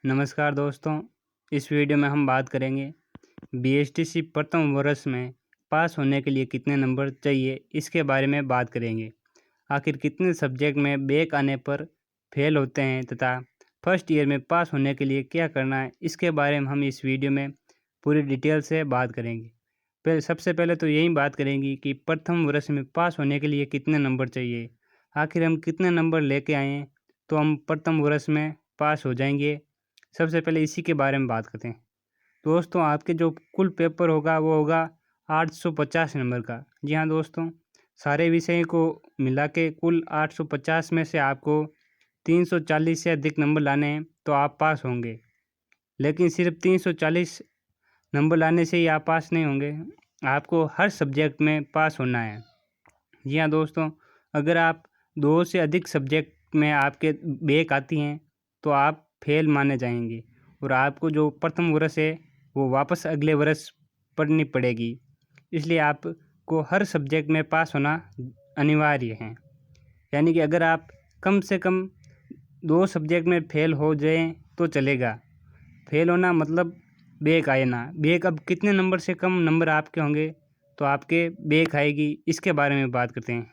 नमस्कार दोस्तों, इस वीडियो में हम बात करेंगे बीएसटीसी प्रथम वर्ष में पास होने के लिए कितने नंबर चाहिए, इसके बारे में बात करेंगे। आखिर कितने सब्जेक्ट में बैक आने पर फेल होते हैं तथा फर्स्ट ईयर में पास होने के लिए क्या करना है, इसके बारे में हम इस वीडियो में पूरी डिटेल से बात करेंगे। सबसे पहले तो यही बात करेंगे कि प्रथम वर्ष में पास होने के लिए कितने नंबर चाहिए। आखिर हम कितने नंबर लेके आएँ तो हम प्रथम वर्ष में पास हो जाएंगे। सबसे पहले इसी के बारे में बात करते हैं। दोस्तों, आपके जो कुल पेपर होगा वो होगा 850 नंबर का। जी हाँ दोस्तों, सारे विषय को मिला के कुल 850 में से आपको 340 से अधिक नंबर लाने हैं तो आप पास होंगे। लेकिन सिर्फ 340 नंबर लाने से ही आप पास नहीं होंगे, आपको हर सब्जेक्ट में पास होना है। जी हाँ दोस्तों, अगर आप 2 से अधिक सब्जेक्ट में आपके बैक आती हैं तो आप फेल माने जाएंगे और आपको जो प्रथम वर्ष है वो वापस अगले वर्ष पढ़नी पड़ेगी। इसलिए आपको हर सब्जेक्ट में पास होना अनिवार्य है। यानी कि अगर आप कम से कम 2 सब्जेक्ट में फेल हो जाएं तो चलेगा। फेल होना मतलब बैक आए ना। बैक अब कितने नंबर से कम नंबर आपके होंगे तो आपके बैक आएगी, इसके बारे में बात करते हैं।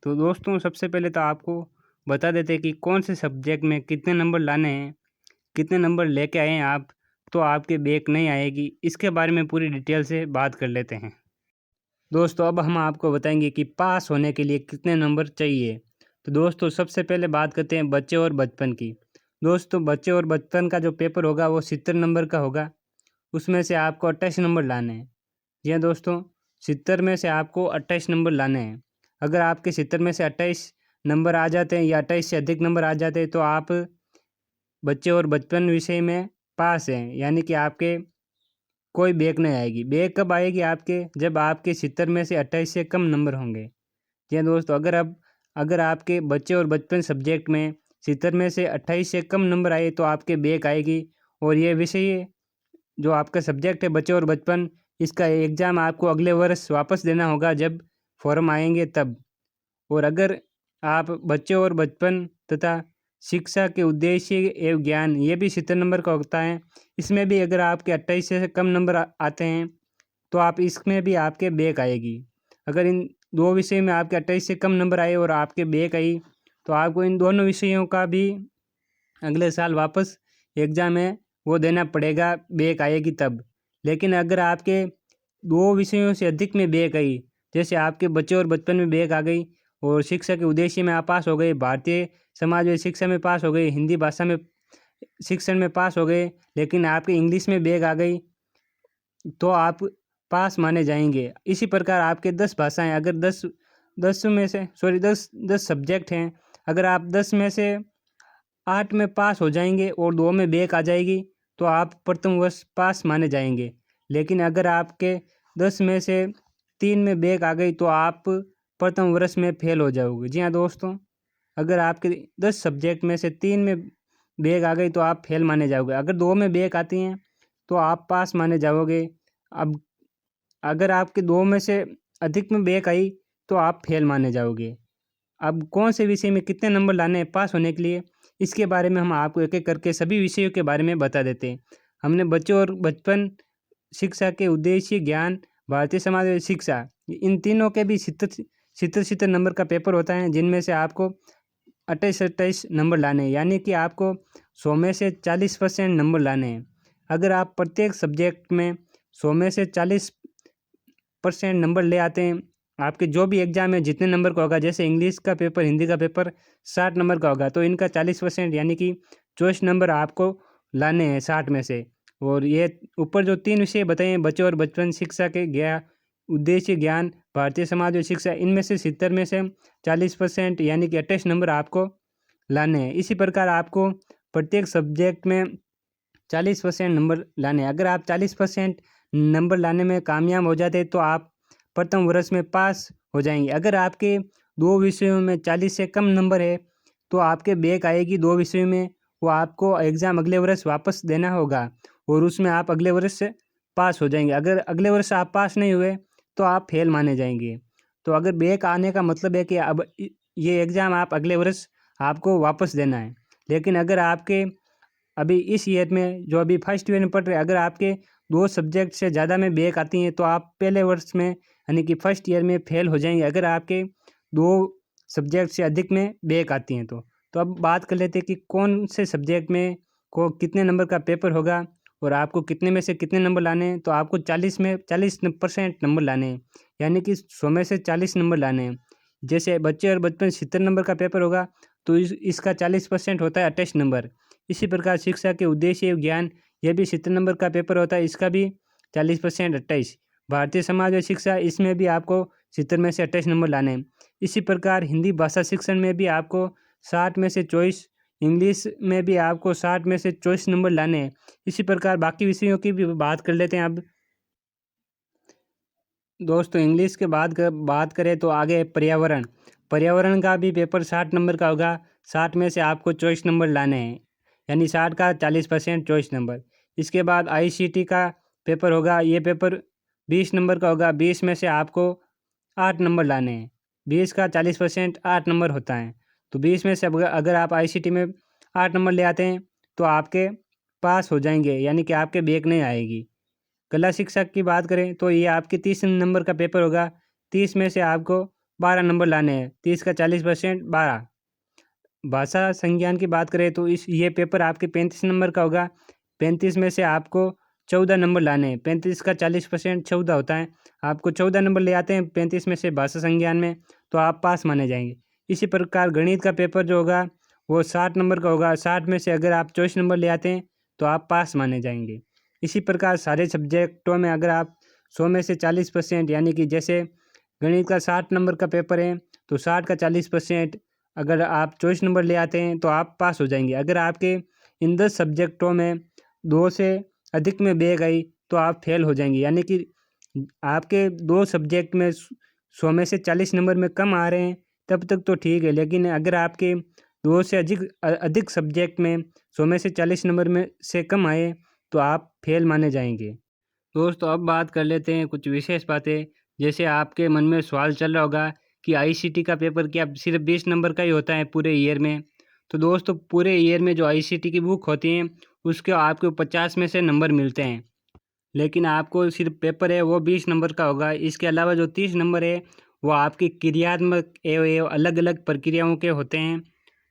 तो दोस्तों, सबसे पहले तो आपको बता देते हैं कि कौन से सब्जेक्ट में कितने नंबर लाने हैं, कितने नंबर लेके आए हैं आप तो आपके बैक नहीं आएगी। इसके बारे में पूरी डिटेल से बात कर लेते हैं। दोस्तों, अब हम आपको बताएंगे कि पास होने के लिए कितने नंबर चाहिए। तो दोस्तों, सबसे पहले बात करते हैं बच्चे और बचपन की। दोस्तों, बच्चे और बचपन का जो पेपर होगा वो 70 नंबर का होगा। उसमें से आपको 28 नंबर लाने हैं। जी हाँ दोस्तों, 70 में से आपको 28 नंबर लाने हैं। अगर आपके 70 में से 28 नंबर आ जाते हैं या 28 से अधिक नंबर आ जाते हैं तो आप बच्चे और बचपन विषय में पास हैं। यानी कि आपके कोई बैक नहीं आएगी। बैक कब आएगी आपके, जब आपके 70 में से 28 से कम नंबर होंगे। जी हाँ दोस्तों, अगर आपके बच्चे और बचपन सब्जेक्ट में 70 में से 28 से कम नंबर आए तो आपके बैक आएगी। और ये विषय जो आपका सब्जेक्ट है बच्चे और बचपन, इसका एग्ज़ाम आपको अगले वर्ष वापस देना होगा जब फॉर्म आएंगे तब। और अगर आप बच्चे और बचपन तथा शिक्षा के उद्देश्य एवं ज्ञान, ये भी 70 नंबर का होता है। इसमें भी अगर आपके 28 से कम नंबर आते हैं तो आप इसमें भी आपके बैक आएगी। अगर इन 2 विषय में आपके 28 से कम नंबर आए और आपके बैक आई तो आपको इन दोनों विषयों का भी अगले साल वापस एग्ज़ाम है वो देना पड़ेगा, बैक आएगी तब। लेकिन अगर आपके 2 विषयों से अधिक में बैक आई, जैसे आपके बच्चे और बचपन में बैक आ गई और शिक्षा के उद्देश्य में आप पास हो गए, भारतीय समाज में शिक्षा में पास हो गए, हिंदी भाषा में शिक्षण में पास हो गए, लेकिन आपके इंग्लिश में बैक आ गई तो आप पास माने जाएंगे। इसी प्रकार आपके 10 भाषाएं, अगर 10 में से 10 सब्जेक्ट हैं, अगर आप 10 में से 8 में पास हो जाएंगे और 2 में बैक आ जाएगी तो आप प्रथम वर्ष पास माने जाएंगे। लेकिन अगर आपके 10 में से 3 में बैक आ गई तो आप प्रथम वर्ष में फेल हो जाओगे। जी हाँ दोस्तों, अगर आपके 10 सब्जेक्ट में से 3 में बैक आ गई तो आप फेल माने जाओगे। अगर 2 में बैक आती हैं तो आप पास माने जाओगे। अब अगर आपके 2 में से अधिक में बैक आई तो आप फेल माने जाओगे। अब कौन से विषय में कितने नंबर लाने हैं पास होने के लिए, इसके बारे में हम आपको एक एक करके सभी विषयों के बारे में बता देते हैं। हमने बच्चों और बचपन, शिक्षा के उद्देश्य, ज्ञान, भारतीय समाज और शिक्षा, इन तीनों के भी 70 नंबर का पेपर होता है, जिनमें से आपको 28 नंबर लाने हैं। यानी कि आपको 100 में से 40% नंबर लाने हैं। अगर आप प्रत्येक सब्जेक्ट में 100 में से 40% नंबर ले आते हैं, आपके जो भी एग्ज़ाम है जितने नंबर का होगा, जैसे इंग्लिश का पेपर, हिंदी का पेपर 60 नंबर का होगा तो इनका 40% यानी कि 24 नंबर आपको लाने हैं 60 में से। और ये ऊपर जो 3 विषय बताए हैं, बच्चे और बचपन, शिक्षा के उद्देश्य, ज्ञान, भारतीय समाज और शिक्षा, इनमें से 70 में से 40% यानी कि 28 नंबर आपको लाने हैं। इसी प्रकार आपको प्रत्येक सब्जेक्ट में 40% नंबर लाने हैं। अगर आप 40% नंबर लाने में कामयाब हो जाते तो आप प्रथम वर्ष में पास हो जाएंगे। अगर आपके 2 विषयों में 40 से कम नंबर है तो आपके बैक आएगी 2 विषयों में, वो आपको एग्ज़ाम अगले वर्ष वापस देना होगा और उसमें आप अगले वर्ष से पास हो जाएंगे। अगर अगले वर्ष आप पास नहीं हुए तो आप फेल माने जाएंगे। तो अगर बैक आने का मतलब है कि अब ये एग्ज़ाम आप अगले वर्ष आपको वापस देना है। लेकिन अगर आपके अभी इस ईयर में जो अभी फर्स्ट ईयर में पढ़ रहे हैं, अगर आपके 2 सब्जेक्ट से ज़्यादा में बैक आती हैं तो आप पहले वर्ष में यानी कि फर्स्ट ईयर में फेल हो जाएंगे, अगर आपके 2 सब्जेक्ट से अधिक में बैक आती हैं तो अब बात कर लेते हैं कि कौन से सब्जेक्ट में को कितने नंबर का पेपर होगा और आपको कितने में से कितने नंबर लाने हैं। तो आपको 40% नंबर लाने हैं, यानी कि 100 में से 40 नंबर लाने हैं। जैसे बच्चे और बचपन 70 नंबर का पेपर होगा तो इसका 40% होता है 28 नंबर। इसी प्रकार शिक्षा के उद्देश्य ज्ञान, यह भी 70 नंबर का पेपर होता है, इसका भी 40% 28। भारतीय समाज और शिक्षा, इसमें भी आपको 70 में से 28 नंबर लाने हैं। इसी प्रकार हिंदी भाषा शिक्षण में भी आपको 60 में से 24, इंग्लिश में भी आपको 60 में से 24 नंबर लाने हैं। इसी प्रकार बाकी विषयों की भी बात कर लेते हैं। अब दोस्तों इंग्लिश के बात करें तो आगे पर्यावरण का भी पेपर 60 नंबर का होगा। 60 में से आपको 24 नंबर लाने हैं, यानी 60 का 40% 24 नंबर। इसके बाद ICT का पेपर होगा, ये पेपर 20 नंबर का होगा। 20 में से आपको 8 नंबर लाने हैं। 20 का 40% 8 नंबर होता है। तो 20 में से अगर आप ICT में 8 नंबर ले आते हैं तो आपके पास हो जाएंगे, यानी कि आपके बैक नहीं आएगी। कला शिक्षक की बात करें तो ये आपके 30 नंबर का पेपर होगा। 30 में से आपको 12 नंबर लाने हैं। 30 का 40% 12। भाषा संज्ञान की बात करें तो ये पेपर आपके 35 नंबर का होगा। 35 में से आपको 14 नंबर लाने हैं। 35 का 40% 14 होता है। आपको 14 नंबर ले आते हैं 35 में से भाषा संज्ञान में, तो आप पास माने जाएंगे। इसी प्रकार गणित का पेपर जो होगा वो 60 नंबर का होगा। 60 में से अगर आप 24 नंबर ले आते हैं तो आप पास माने जाएंगे। इसी प्रकार सारे सब्जेक्टों में अगर आप 100 में से 40%, यानी कि जैसे गणित का 60 नंबर का पेपर है तो 60 का 40% अगर आप 24 नंबर ले आते हैं तो आप पास हो जाएंगे। अगर आपके इन 10 सब्जेक्टों में 2 से अधिक में बैक आई तो आप फेल हो जाएंगे, यानी कि आपके 2 सब्जेक्ट में 100 में से 40 नंबर में कम आ रहे हैं तब तक तो ठीक है, लेकिन अगर आपके 2 से अधिक सब्जेक्ट में 100 में से 40 नंबर में से कम आए तो आप फेल माने जाएंगे। दोस्तों अब बात कर लेते हैं कुछ विशेष बातें। जैसे आपके मन में सवाल चल रहा होगा कि ICT का पेपर क्या सिर्फ 20 नंबर का ही होता है पूरे ईयर में। तो दोस्तों पूरे ईयर में जो ICT की बुक होती हैं उसके आपको 50 में से नंबर मिलते हैं, लेकिन आपको सिर्फ पेपर है वो 20 नंबर का होगा। इसके अलावा जो 30 नंबर है वो आपकी क्रियात्मक एवं अलग अलग प्रक्रियाओं के होते हैं,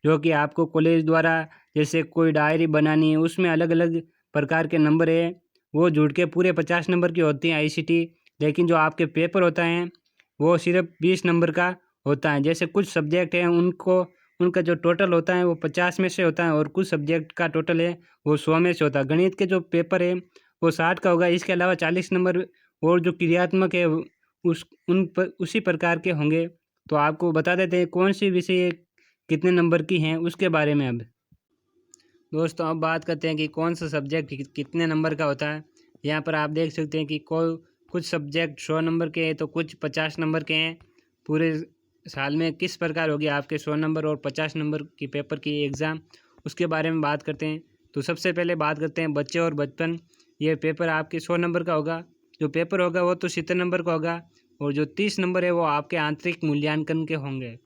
जो कि आपको कॉलेज द्वारा, जैसे कोई डायरी बनानी है उसमें अलग अलग प्रकार के नंबर है, वो जुड़ के पूरे 50 नंबर की होती हैं ICT। लेकिन जो आपके पेपर होता है वो सिर्फ 20 नंबर का होता है। जैसे कुछ सब्जेक्ट हैं उनका जो टोटल होता है वो 50 में से होता है और कुछ सब्जेक्ट का टोटल है वो 100 में से होता है। गणित के जो पेपर है वो 60 का होगा। इसके अलावा 40 नंबर और जो क्रियात्मक है उसी प्रकार के होंगे। तो आपको बता देते हैं कौन सी विषय कितने नंबर की हैं उसके बारे में। अब दोस्तों अब बात करते हैं कि कौन सा सब्जेक्ट कितने नंबर का होता है। यहाँ पर आप देख सकते हैं कि कुछ सब्जेक्ट 100 नंबर के हैं तो कुछ 50 नंबर के हैं। पूरे साल में किस प्रकार होगी आपके 100 नंबर और 50 नंबर की पेपर की एग्ज़ाम, उसके बारे में बात करते हैं। तो सबसे पहले बात करते हैं बच्चे और बचपन। ये पेपर आपके 100 नंबर का होगा। जो पेपर होगा वो तो 70 नंबर का होगा और जो 30 नंबर है वो आपके आंतरिक मूल्यांकन के होंगे।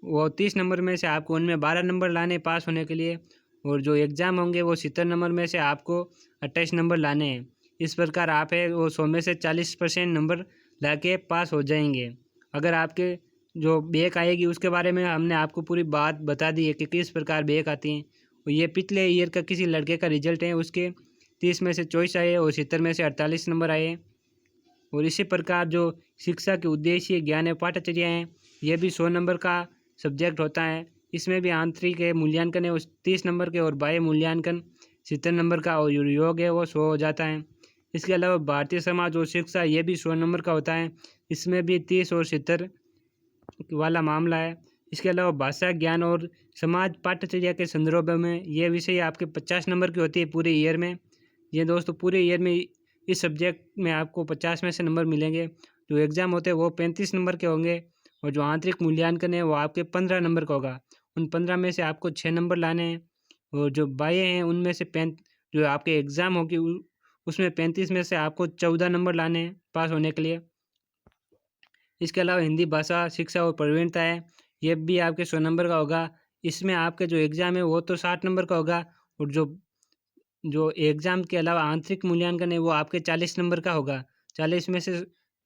वो 30 नंबर में से आपको उनमें 12 नंबर लाने पास होने के लिए, और जो एग्ज़ाम होंगे वो 70 नंबर में से आपको 28 नंबर लाने हैं। इस प्रकार आप है वो 100 में से 40% नंबर ला के पास हो जाएंगे। अगर आपके जो बैक आएगी उसके बारे में हमने आपको पूरी बात बता दी है कि किस प्रकार बैक आती हैं। और ये पिछले ईयर का किसी लड़के का रिजल्ट है, उसके 30 में से 24 आए और 70 में से 48 नंबर आए। और इसी प्रकार जो शिक्षा के उद्देश्य ज्ञान एवं पाठचर्या हैं ये भी 100 नंबर का सब्जेक्ट होता है। इसमें भी आंतरिक है मूल्यांकन है उस 30 नंबर के और बाह्य मूल्यांकन 70 नंबर का, और योग है वो 100 हो जाता है। इसके अलावा भारतीय समाज और शिक्षा ये भी 100 नंबर का होता है। इसमें भी 30 और 70 वाला मामला है। इसके अलावा भाषा ज्ञान और समाज पाठचर्या के संदर्भ में ये विषय आपके 50 नंबर की होती है पूरे ईयर में। ये दोस्तों पूरे ईयर में इस सब्जेक्ट में आपको 50 में से नंबर मिलेंगे। जो एग्ज़ाम होते हैं वो 35 नंबर के होंगे और जो आंतरिक मूल्यांकन है वो आपके 15 नंबर का होगा। उन 15 में से आपको 6 नंबर लाने हैं और जो बाह्य हैं उनमें से जो आपके एग्ज़ाम होगी उसमें 35 में से आपको 14 नंबर लाने हैं पास होने के लिए। इसके अलावा हिंदी भाषा शिक्षा और प्रवीणता है, ये भी आपके 100 नंबर का होगा। इसमें आपके जो एग्ज़ाम है वो तो 60 नंबर का होगा और जो जो एग्ज़ाम के अलावा आंतरिक मूल्यांकन है वो आपके 40 नंबर का होगा। 40 में से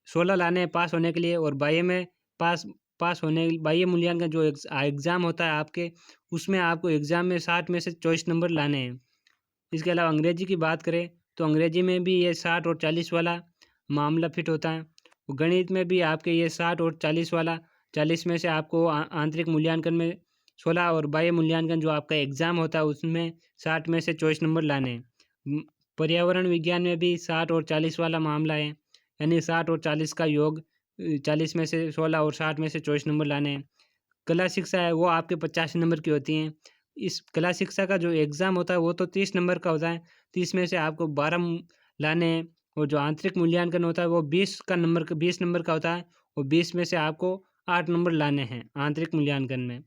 16 लाने हैं पास होने के लिए, और बाह्य में पास पास होने बाह्य मूल्यांकन जो एग्ज़ाम होता है आपके, उसमें आपको एग्ज़ाम में 60 में से 24 नंबर लाने हैं। इसके अलावा अंग्रेजी की बात करें तो अंग्रेजी में भी ये 60 और 40 वाला मामला फिट होता है। गणित में भी आपके ये 60 और 40 वाला, 40 में से आपको आंतरिक मूल्यांकन में 16 और बाह्य मूल्यांकन जो आपका एग्ज़ाम होता है उसमें 60 में से 24 नंबर लाने हैं। पर्यावरण विज्ञान में भी 60 और 40 वाला मामला है, यानी 60 और 40 का योग 40 में से 16 और 60 में से 24 नंबर लाने हैं। कला शिक्षा है वो आपके 85 नंबर की होती हैं। इस कला शिक्षा का जो एग्ज़ाम होता है वो तो 30 नंबर का होता है। 30 में से आपको 12 लाने हैं, और जो आंतरिक मूल्यांकन होता है वो 20 नंबर का होता है, और 20 में से आपको 8 नंबर लाने हैं आंतरिक मूल्यांकन में,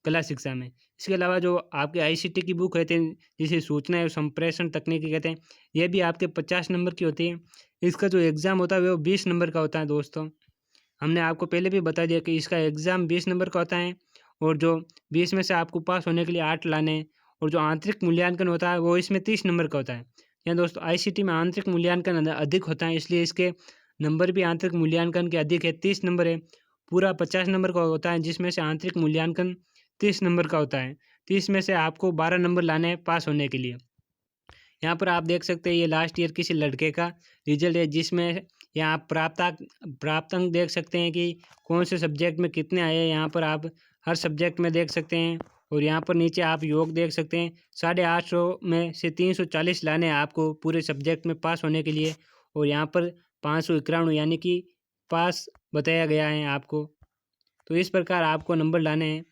कला शिक्षा में। इसके अलावा जो आपके आईसीटी की बुक कहते हैं, जिसे सूचना एवं संप्रेषण तकनीकी कहते हैं, ये भी आपके 50 नंबर की होती है। इसका जो एग्ज़ाम होता है वो 20 नंबर का होता है दोस्तों। हमने आपको पहले भी बता दिया कि इसका एग्ज़ाम 20 नंबर का होता है, और जो 20 में से आपको पास होने के लिए 8 लाने हैं, और जो आंतरिक मूल्यांकन होता है वो इसमें 30 नंबर का होता है। यहाँ दोस्तों आईसीटी में आंतरिक मूल्यांकन अधिक होता है, इसलिए इसके नंबर भी आंतरिक मूल्यांकन के अधिक है, 30 नंबर है। पूरा 50 नंबर का होता है, जिसमें से आंतरिक मूल्यांकन 30 नंबर का होता है। 30 में से आपको 12 नंबर लाने हैं पास होने के लिए। यहाँ पर आप देख सकते हैं ये लास्ट ईयर किसी लड़के का रिजल्ट है, जिसमें यहाँ आप प्राप्तांक देख सकते हैं कि कौन से सब्जेक्ट में कितने आए हैं। यहाँ पर आप हर सब्जेक्ट में देख सकते हैं, और यहाँ पर नीचे आप योग देख सकते हैं। 850 में से 340 लाने हैं आपको पूरे सब्जेक्ट में पास होने के लिए, और यहाँ पर 591 यानी कि पास बताया गया है आपको। तो इस प्रकार आपको नंबर लाने हैं।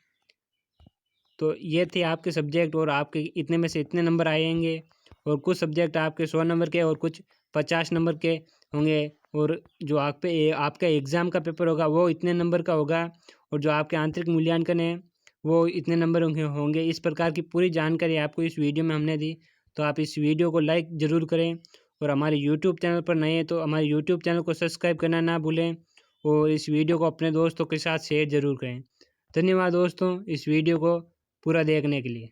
तो ये थे आपके सब्जेक्ट, और आपके इतने में से इतने नंबर आएंगे, और कुछ सब्जेक्ट आपके 100 नंबर के और कुछ 50 नंबर के होंगे, और जो आपका एग्ज़ाम का पेपर होगा वो इतने नंबर का होगा, और जो आपके आंतरिक मूल्यांकन है वो इतने नंबर होंगे। इस प्रकार की पूरी जानकारी आपको इस वीडियो में हमने दी। तो आप इस वीडियो को लाइक ज़रूर करें, और हमारे यूट्यूब चैनल पर नए हैं तो हमारे यूट्यूब चैनल को सब्सक्राइब करना ना भूलें, और इस वीडियो को अपने दोस्तों के साथ शेयर ज़रूर करें। धन्यवाद दोस्तों इस वीडियो को पूरा देखने के लिए।